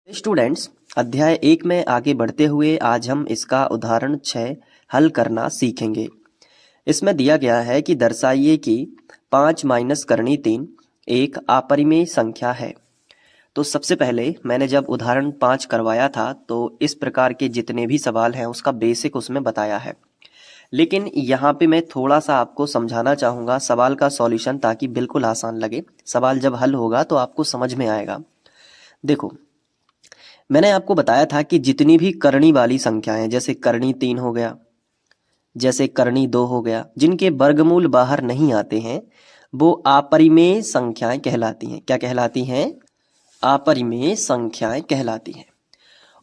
Students, अध्याय 1 में आगे बढ़ते हुए आज हम इसका उदाहरण 6 हल करना सीखेंगे। इसमें दिया गया है कि दर्शाइए कि 5 माइनस करनी 3 एक अपरिमेय संख्या है। तो सबसे पहले मैंने जब उदाहरण 5 करवाया था तो इस प्रकार के जितने भी सवाल हैं उसका बेसिक उसमें बताया है, लेकिन यहाँ पे मैं थोड़ा सा आपको समझाना चाहूँगा सवाल का सॉल्यूशन, ताकि बिल्कुल आसान लगे। सवाल जब हल होगा तो आपको समझ में आएगा। देखो, मैंने आपको बताया था कि जितनी भी करनी वाली संख्याएं, जैसे करनी 3 हो गया, जैसे करनी 2 हो गया, जिनके वर्गमूल बाहर नहीं आते हैं वो अपरिमेय संख्याएं कहलाती हैं। क्या कहलाती हैं? अपरिमेय संख्याएं कहलाती हैं।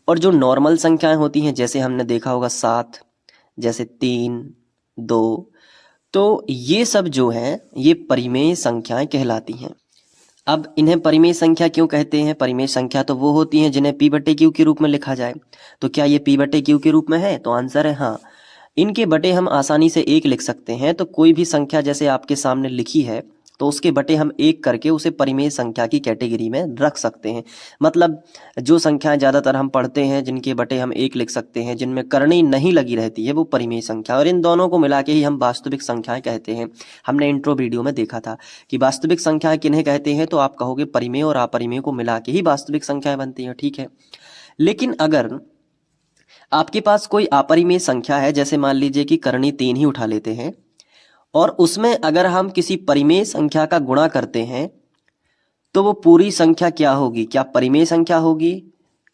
और जो नॉर्मल संख्याएं होती हैं, जैसे हमने देखा होगा 7, जैसे 3, 2, तो ये सब जो हैं ये परिमेय संख्याएं कहलाती हैं। अब इन्हें परिमेय संख्या क्यों कहते हैं? परिमेय संख्या तो वो होती हैं जिन्हें p बटे क्यू के रूप में लिखा जाए। तो क्या ये p बटे क्यू के रूप में है? तो आंसर है हाँ। इनके बटे हम आसानी से 1 लिख सकते हैं। तो कोई भी संख्या जैसे आपके सामने लिखी है तो उसके बटे हम 1 करके उसे परिमेय संख्या की कैटेगरी में रख सकते हैं। मतलब जो संख्याएं ज़्यादातर हम पढ़ते हैं जिनके बटे हम 1 लिख सकते हैं, जिनमें करनी नहीं लगी रहती है, वो परिमेय संख्या, और इन दोनों को मिला के ही हम वास्तविक संख्याएं कहते हैं। हमने इंट्रो वीडियो में देखा था कि वास्तविक संख्याएं किन्हें कहते हैं, तो आप कहोगे परिमेय और अपरिमेय को मिला के ही वास्तविक संख्याएं बनती हैं। ठीक है, लेकिन अगर आपके पास कोई अपरिमेय संख्या है, जैसे मान लीजिए कि करनी 3 ही उठा लेते हैं, और उसमें अगर हम किसी परिमेय संख्या का गुणा करते हैं तो वो पूरी संख्या क्या होगी? क्या परिमेय संख्या होगी,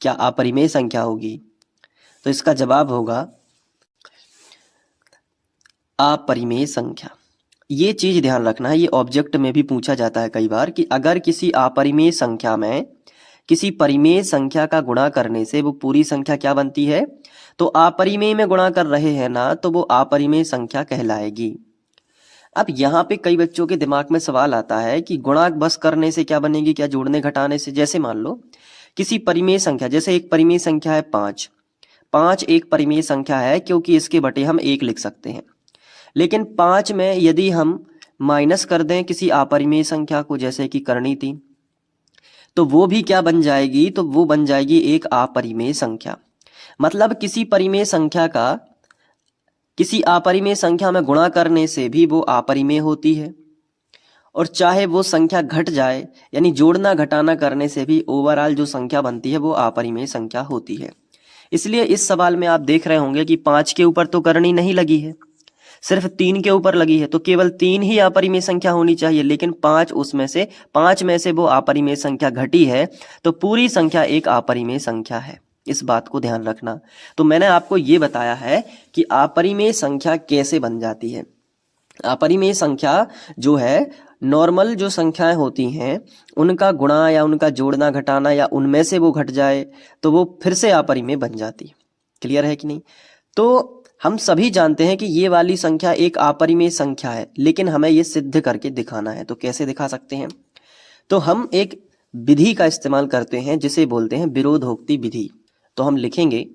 क्या अपरिमेय संख्या होगी? तो इसका जवाब होगा अपरिमेय संख्या। ये चीज ध्यान रखना है, ये ऑब्जेक्ट में भी पूछा जाता है कई बार कि अगर किसी अपरिमेय संख्या में किसी परिमेय संख्या का गुणा करने से वो पूरी संख्या क्या बनती है, तो अपरिमेय में गुणा कर रहे हैं ना, तो वो अपरिमेय संख्या कहलाएगी। अब यहाँ पे कई बच्चों के दिमाग में सवाल आता है कि गुणा बस करने से क्या बनेगी, क्या जोड़ने घटाने से? जैसे मान लो किसी परिमेय संख्या, जैसे एक परिमेय संख्या है 5, 5 एक परिमेय संख्या है क्योंकि इसके बटे हम 1 लिख सकते हैं। लेकिन 5 में यदि हम माइनस कर दें किसी अपरिमेय संख्या को, जैसे कि करनी 3, तो वो भी क्या बन जाएगी? तो वो बन जाएगी एक अपरिमेय संख्या। मतलब किसी परिमेय संख्या का किसी अपरिमेय संख्या में गुणा करने से भी वो अपरिमेय होती है, और चाहे वो संख्या घट जाए, यानी जोड़ना घटाना करने से भी ओवरऑल जो संख्या बनती है वो अपरिमेय संख्या होती है। इसलिए इस सवाल में आप देख रहे होंगे कि 5 के ऊपर तो करनी नहीं लगी है, सिर्फ 3 के ऊपर लगी है, तो केवल 3 ही अपरिमेय संख्या होनी चाहिए, लेकिन 5 में से वो अपरिमेय संख्या घटी है, तो पूरी संख्या एक अपरिमेय संख्या है। इस बात को ध्यान रखना। तो मैंने आपको ये बताया है कि अपरिमेय संख्या कैसे बन जाती है। अपरिमेय संख्या जो है, नॉर्मल जो संख्याएं होती हैं उनका गुणा या उनका जोड़ना घटाना या उनमें से वो घट जाए तो वो फिर से अपरिमेय बन जाती है। क्लियर है कि नहीं? तो हम सभी जानते हैं कि ये वाली संख्या एक अपरिमेय संख्या है, लेकिन हमें ये सिद्ध करके दिखाना है। तो कैसे दिखा सकते हैं? तो हम एक विधि का इस्तेमाल करते हैं जिसे बोलते हैं विरोधोक्ति विधि। तो हम लिखेंगे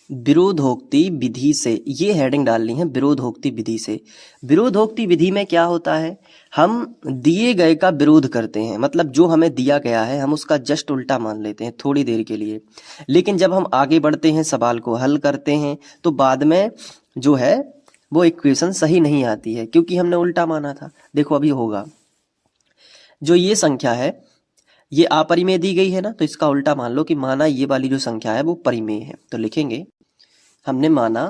विरोधोक्ति विधि से, ये हेडिंग डालनी है, विरोधोक्ति विधि से। विरोधोक्ति विधि में क्या होता है, हम दिए गए का विरोध करते हैं। मतलब जो हमें दिया गया है हम उसका जस्ट उल्टा मान लेते हैं थोड़ी देर के लिए, लेकिन जब हम आगे बढ़ते हैं, सवाल को हल करते हैं, तो बाद में जो है वो इक्वेशन सही नहीं आती है क्योंकि हमने उल्टा माना था। देखो अभी होगा, जो ये संख्या है ये अपरिमेय दी गई है ना, तो इसका उल्टा मान लो कि माना ये वाली जो संख्या है वो परिमेय है। तो लिखेंगे हमने माना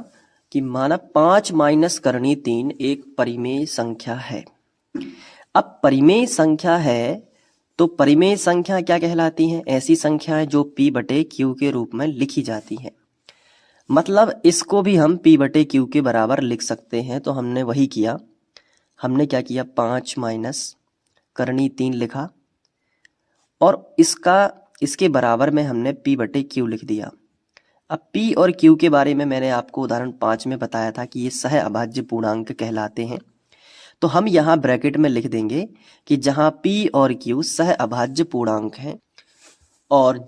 कि 5 माइनस करनी 3 एक परिमेय संख्या है। अब परिमेय संख्या है तो परिमेय संख्या क्या कहलाती हैं? ऐसी संख्याएं जो p बटे q के रूप में लिखी जाती हैं। मतलब इसको भी हम p बटे q के बराबर लिख सकते हैं। तो हमने वही किया, हमने क्या किया, 5 माइनस करनी 3 लिखा और इसके बराबर में हमने p बटे q लिख दिया। अब p और q के बारे में मैंने आपको उदाहरण 5 में बताया था कि ये सह अभाज्य पूर्णांक कहलाते हैं। तो हम यहाँ ब्रैकेट में लिख देंगे कि जहाँ p और q सह अभाज्य पूर्णांक हैं, और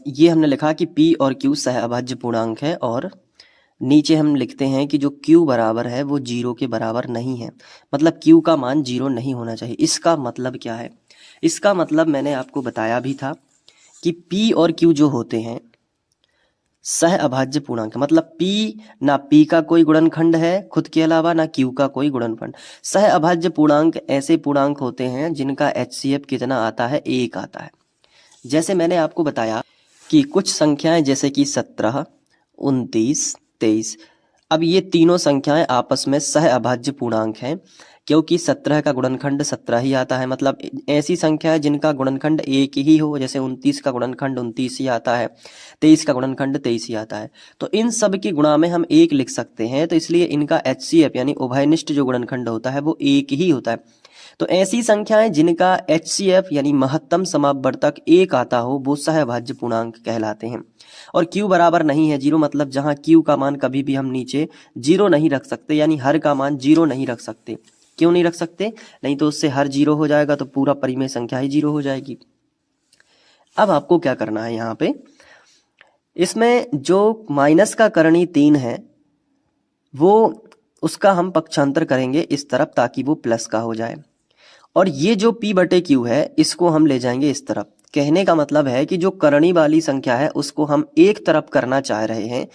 ये हमने लिखा कि p और q सह अभाज्य पूर्णांक है, और नीचे हम लिखते हैं कि जो q बराबर है वो 0 के बराबर नहीं है। मतलब q का मान 0 नहीं होना चाहिए। इसका मतलब क्या है? इसका मतलब मैंने आपको बताया भी था कि P और Q जो होते हैं सह अभाज्य पूर्णांक, मतलब P ना P का कोई गुणनखंड है खुद के अलावा, ना Q का कोई गुणनखंड। सह अभाज्य पूर्णांक ऐसे पूर्णांक होते हैं जिनका HCF कितना आता है, 1 आता है। जैसे मैंने आपको बताया कि कुछ संख्याएं जैसे कि 17, 29, 23, अब ये तीनों संख्याएं आपस में सह अभाज्य पूर्णांक हैं, क्योंकि 17 का गुणनखंड 17 ही आता है। मतलब ऐसी संख्याएं जिनका गुणनखंड 1 ही हो, जैसे 29 का गुणनखंड 29 ही आता है, 23 का गुणनखंड 23 ही आता है, तो इन सब की गुणा में हम 1 लिख सकते हैं। तो इसलिए इनका HCF यानी उभयनिष्ठ जो गुणनखंड होता है वो 1 ही होता है। तो ऐसी संख्याएं जिनका HCF यानी महत्तम समापवर्तक 1 आता हो वो सहअभाज्य पूर्णांक कहलाते हैं। और Q बराबर नहीं है 0, मतलब जहां Q का मान कभी भी हम नीचे 0 नहीं रख सकते, यानी हर का मान 0 नहीं रख सकते। क्यों नहीं रख सकते? नहीं तो उससे हर 0 हो जाएगा तो पूरा परिमेय संख्या ही 0 हो जाएगी। अब आपको क्या करना है, यहाँ पे इसमें जो माइनस का करणी 3 है वो उसका हम पक्षांतर करेंगे इस तरफ ताकि वो प्लस का हो जाए, और ये जो P/Q है इसको हम ले जाएंगे इस तरफ। कहने का मतलब है कि जो करणी वाली संख्या है उसको हम एक तरफ करना चाह रहे हैं,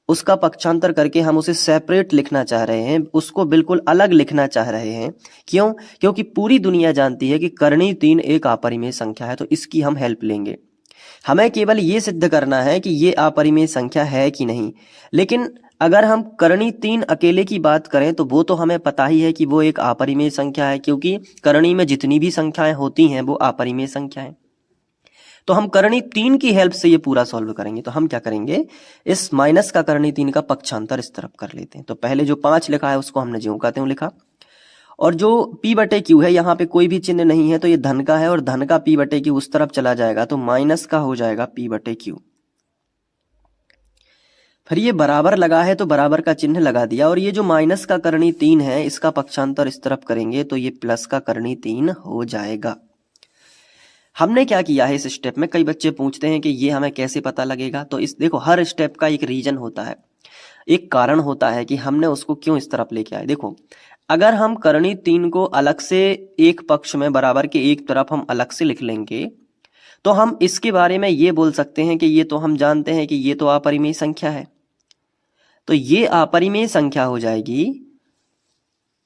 उसका पक्षांतर करके हम उसे सेपरेट लिखना चाह रहे हैं, उसको बिल्कुल अलग लिखना चाह रहे हैं। क्यों? क्योंकि पूरी दुनिया जानती है कि करणी 3 एक अपरिमेय संख्या है, तो इसकी हम हेल्प लेंगे। हमें केवल ये सिद्ध करना है कि ये अपरिमेय संख्या है कि नहीं। लेकिन अगर हम करणी 3 अकेले की बात करें तो वो तो हमें पता ही है कि वो एक अपरिमेय संख्या है, क्योंकि करणी में जितनी भी संख्याएं होती हैं वो अपरिमेय संख्याएं। तो हम करणी 3 की हेल्प से ये पूरा सॉल्व करेंगे। तो हम क्या करेंगे, इस माइनस का करणी 3 का पक्षांतर इस तरफ कर लेते हैं। तो पहले जो 5 लिखा है उसको हमने ज्यों का त्यों लिखा, और जो P/Q है यहाँ पे कोई भी चिन्ह नहीं है तो ये धन का है, और धन का P/Q उस तरफ चला जाएगा तो माइनस का हो जाएगा P/Q। फिर ये बराबर लगा है तो बराबर का चिन्ह लगा दिया, और ये जो माइनस का करणी 3 है इसका पक्षांतर इस तरफ करेंगे तो ये प्लस का करणी 3 हो जाएगा। हमने क्या किया है इस स्टेप में, कई बच्चे पूछते हैं कि ये हमें कैसे पता लगेगा। तो इस देखो, हर स्टेप का एक रीजन होता है, एक कारण होता है कि हमने उसको क्यों इस तरफ लेके आए। देखो, अगर हम करणी 3 को अलग से एक पक्ष में बराबर के एक तरफ हम अलग से लिख लेंगे तो हम इसके बारे में ये बोल सकते हैं कि ये तो हम जानते हैं कि ये तो अपरिमेय संख्या है, तो ये अपरिमेय संख्या हो जाएगी।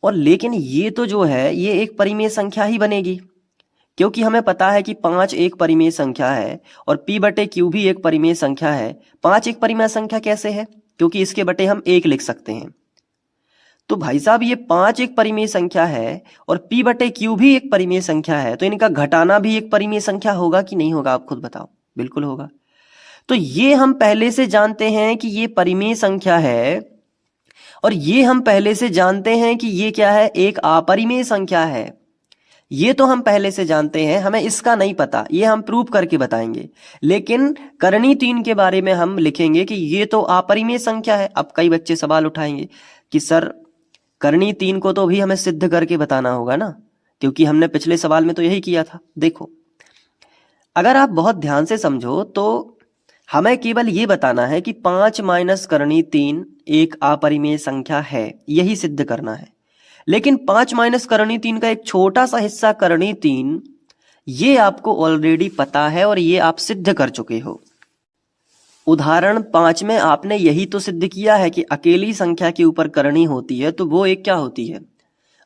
और लेकिन ये तो जो है ये एक परिमेय संख्या ही बनेगी, क्योंकि हमें पता है कि 5 एक परिमेय संख्या है और P/Q भी एक परिमेय संख्या है। 5 एक परिमेय संख्या कैसे है? क्योंकि इसके बटे हम 1 लिख सकते हैं। तो भाई साहब, ये 5 एक परिमेय संख्या है और P/Q भी एक परिमेय संख्या है, तो इनका घटाना भी एक परिमेय संख्या होगा कि नहीं होगा? आप खुद बताओ। बिल्कुल होगा। तो ये हम पहले से जानते हैं कि ये परिमेय संख्या है, और ये हम पहले से जानते हैं कि ये क्या है, एक अपरिमेय संख्या है। ये तो हम पहले से जानते हैं, हमें इसका नहीं पता, ये हम प्रूव करके बताएंगे। लेकिन करणी 3 के बारे में हम लिखेंगे कि ये तो अपरिमेय संख्या है। अब कई बच्चे सवाल उठाएंगे कि सर करणी 3 को तो भी हमें सिद्ध करके बताना होगा ना, क्योंकि हमने पिछले सवाल में तो यही किया था। देखो, अगर आप बहुत ध्यान से समझो तो हमें केवल ये बताना है कि 5 माइनस करणी 3 एक अपरिमेय संख्या है, यही सिद्ध करना है। लेकिन 5 माइनस करणी 3 का एक छोटा सा हिस्सा करणी 3, ये आपको ऑलरेडी पता है और ये आप सिद्ध कर चुके हो। उदाहरण 5 में आपने यही तो सिद्ध किया है कि अकेली संख्या के ऊपर करणी होती है तो वो एक क्या होती है,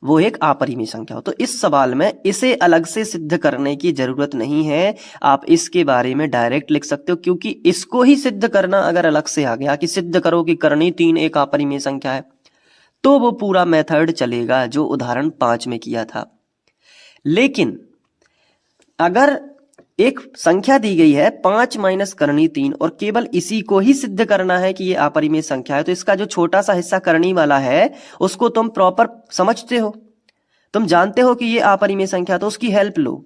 वो एक अपरिमेय संख्या हो। तो इस सवाल में इसे अलग से सिद्ध करने की जरूरत नहीं है, आप इसके बारे में डायरेक्ट लिख सकते हो, क्योंकि इसको ही सिद्ध करना अगर अलग से आ गया कि सिद्ध करो कि करणी 3 एक अपरिमेय संख्या है, तो वो पूरा मेथड चलेगा जो उदाहरण 5 में किया था। लेकिन अगर एक संख्या दी गई है 5 माइनस करणी 3 और केवल इसी को ही सिद्ध करना है कि ये अपरिमेय संख्या है, तो इसका जो छोटा सा हिस्सा करणी वाला है उसको तुम प्रॉपर समझते हो, तुम जानते हो कि ये अपरिमेय संख्या, तो उसकी हेल्प लो।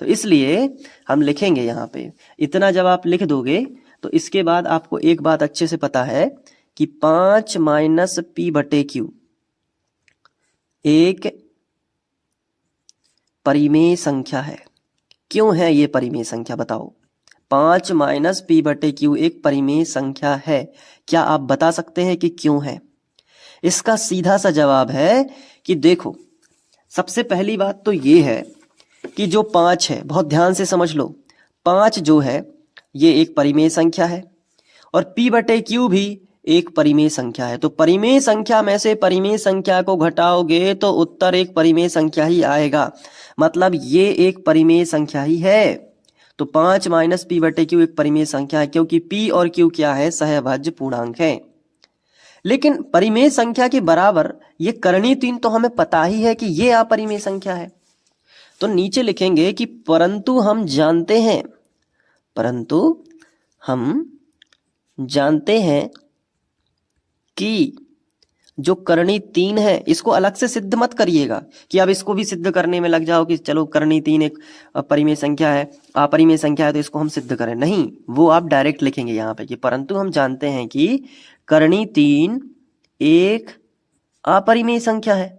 तो इसलिए हम लिखेंगे यहाँ पे इतना। जब आप लिख दोगे तो इसके बाद आपको एक बात अच्छे से पता है कि 5 माइनस P/Q एक परिमेय संख्या है। क्यों है ये परिमेय संख्या, बताओ? 5 माइनस P/Q एक परिमेय संख्या है, क्या आप बता सकते हैं कि क्यों है? इसका सीधा सा जवाब है कि देखो, सबसे पहली बात तो ये है कि जो 5 है, बहुत ध्यान से समझ लो, 5 जो है ये एक परिमेय संख्या है और p/q भी एक परिमेय संख्या है। तो परिमेय संख्या में से परिमेय संख्या को घटाओगे तो उत्तर एक परिमेय संख्या ही आएगा, मतलब ये एक परिमेय संख्या ही है। तो 5 माइनस p/q एक परिमेय संख्या है, क्योंकि p और q क्या है, सहभाज्य पूर्णांक है। लेकिन परिमेय संख्या के बराबर ये करणीय 3 तो हमें पता ही है कि ये अपरिमेय संख्या है। तो नीचे लिखेंगे कि परंतु हम जानते हैं कि जो करणीय 3 है, इसको अलग से सिद्ध मत करिएगा कि अब इसको भी सिद्ध करने में लग जाओ कि चलो करणीय 3 एक परिमेय संख्या है, अपरिमेय संख्या है तो इसको हम सिद्ध करें। नहीं, वो आप डायरेक्ट लिखेंगे यहाँ पे कि परंतु हम जानते हैं कि करणीय 3 एक अपरिमेय संख्या है।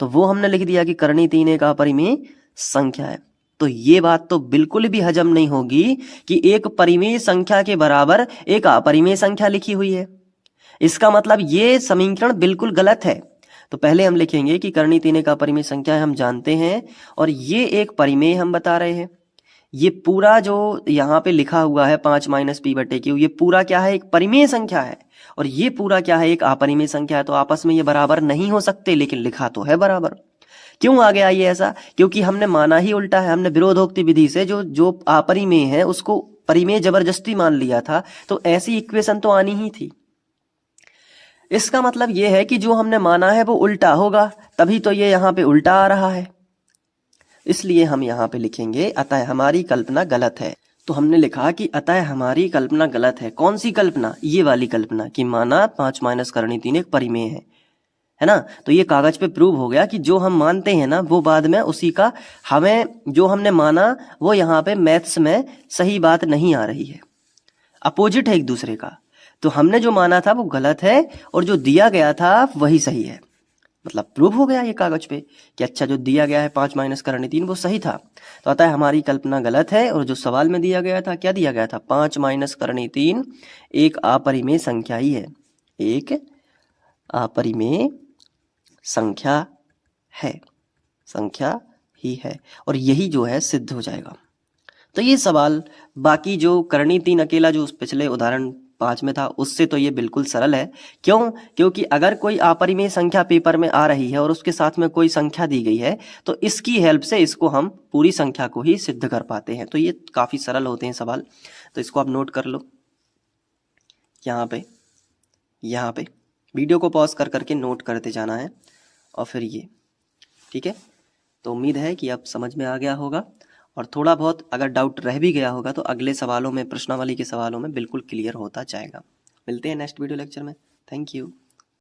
तो वो हमने लिख दिया कि करणीय 3 एक अपरिमेय संख्या है। तो ये बात तो बिल्कुल भी हजम नहीं होगी कि एक परिमेय संख्या के बराबर एक अपरिमेय संख्या लिखी हुई है। इसका मतलब ये समीकरण बिल्कुल गलत है। तो पहले हम लिखेंगे कि करणीय 3 एक अपरिमेय संख्या है, हम जानते हैं, और ये एक परिमेय हम बता रहे हैं। ये पूरा जो यहाँ पे लिखा हुआ है 5 माइनस p/q, ये पूरा क्या है, एक परिमेय संख्या है, और ये पूरा क्या है, एक अपरिमेय संख्या है। तो आपस में ये बराबर नहीं हो सकते, लेकिन लिखा तो है बराबर। क्यों आ गया ये ऐसा? क्योंकि हमने माना ही उल्टा है। हमने विरोधोक्ति विधि से जो अपरिमेय है उसको परिमेय जबरदस्ती मान लिया था, तो ऐसी इक्वेशन तो आनी ही थी। इसका मतलब ये है कि जो हमने माना है वो उल्टा होगा, तभी तो ये यहाँ पे उल्टा आ रहा है। इसलिए हम यहाँ पे लिखेंगे अतः हमारी कल्पना गलत है। तो हमने लिखा कि अतः हमारी कल्पना गलत है। कौन सी कल्पना? ये वाली कल्पना कि माना 5 माइनस करणीय 3 एक परिमेय है ना। तो ये कागज पे प्रूव हो गया कि जो हम मानते हैं ना वो बाद में उसी का हमें जो हमने माना वो यहाँ पे मैथ्स में सही बात नहीं आ रही है, अपोजिट है एक दूसरे का। तो हमने जो माना था वो गलत है और जो दिया गया था वही सही है। मतलब प्रूव हो गया ये कागज पे कि अच्छा जो दिया गया है 5 माइनस करणीय 3 वो सही था। तो अतः हमारी कल्पना गलत है, और जो सवाल में दिया गया था, क्या दिया गया था, 5 माइनस करणीय 3 एक अपरिमेय संख्या ही है, एक अपरिमेय संख्या ही है, और यही जो है सिद्ध हो जाएगा। तो ये सवाल बाकी जो करणीय 3 अकेला जो उस पिछले उदाहरण 5 में था उससे तो ये बिल्कुल सरल है। क्यों? क्योंकि अगर कोई अपरिमेय संख्या पेपर में आ रही है और उसके साथ में कोई संख्या दी गई है तो इसकी हेल्प से इसको हम पूरी संख्या को ही सिद्ध कर पाते हैं। तो ये काफ़ी सरल होते हैं सवाल। तो इसको आप नोट कर लो यहाँ पे वीडियो को पॉज कर करके नोट करते जाना है, और फिर ये ठीक है। तो उम्मीद है कि अब समझ में आ गया होगा, और थोड़ा बहुत अगर डाउट रह भी गया होगा तो अगले सवालों में, प्रश्नावली के सवालों में बिल्कुल क्लियर होता जाएगा। मिलते हैं नेक्स्ट वीडियो लेक्चर में। Thank you.